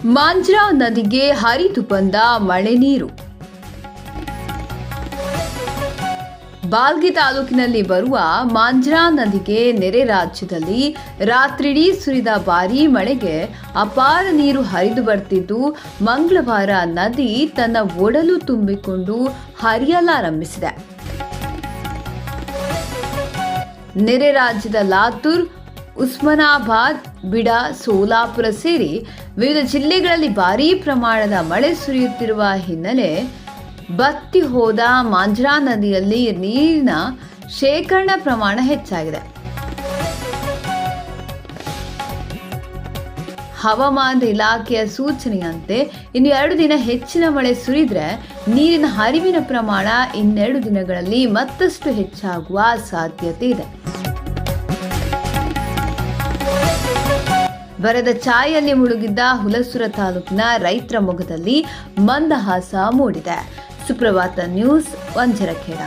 ಮಾಂಜ್ರಾ ನದಿಗೆ ಹರಿದು ಬಂದ ಮಳೆ ನೀರು. ಬಾಲ್ಗಿ ತಾಲೂಕಿನಲ್ಲಿ ಬರುವ ಮಾಂಜ್ರಾ ನದಿಗೆ ನೆರೆ ರಾಜ್ಯದಲ್ಲಿ ರಾತ್ರಿಡೀ ಸುರಿದ ಭಾರೀ ಮಳೆಗೆ ಅಪಾರ ನೀರು ಹರಿದು ಬರ್ತಿದ್ದು, ಮಂಗಳವಾರ ನದಿ ತನ್ನ ಒಡಲು ತುಂಬಿಕೊಂಡು ಹರಿಯಲಾರಂಭಿಸಿದೆ. ನೆರೆ ರಾಜ್ಯದ ಲಾತೂರ್, ಉಸ್ಮಾನಾಬಾದ್, ಬಿಡಾ, ಸೋಲಾಪುರ ಸೇರಿ ವಿವಿಧ ಜಿಲ್ಲೆಗಳಲ್ಲಿ ಭಾರೀ ಪ್ರಮಾಣದ ಮಳೆ ಸುರಿಯುತ್ತಿರುವ ಹಿನ್ನೆಲೆ ಬತ್ತಿ ಹೋದ ಮಾಂಜ್ರಾ ನದಿಯಲ್ಲಿ ನೀರಿನ ಶೇಖರಣಾ ಪ್ರಮಾಣ ಹೆಚ್ಚಾಗಿದೆ. ಹವಾಮಾನ ಇಲಾಖೆಯ ಸೂಚನೆಯಂತೆ ಇನ್ನು 2 ದಿನ ಹೆಚ್ಚಿನ ಮಳೆ ಸುರಿದ್ರೆ ನೀರಿನ ಹರಿವಿನ ಪ್ರಮಾಣ ಇನ್ನೆರಡು ದಿನಗಳಲ್ಲಿ ಮತ್ತಷ್ಟು ಹೆಚ್ಚಾಗುವ ಸಾಧ್ಯತೆ ಇದೆ. ಬರದ ಛಾಯೆಯಲ್ಲಿ ಮುಳುಗಿದ್ದ ಹುಲಸೂರು ತಾಲೂಕಿನ ರೈತರ ಮೊಗದಲ್ಲಿ ಮಂದಹಾಸ ಮೂಡಿದೆ. ಸುಪ್ರಭಾತ ನ್ಯೂಸ್, ವಂಜರಖೇಡ.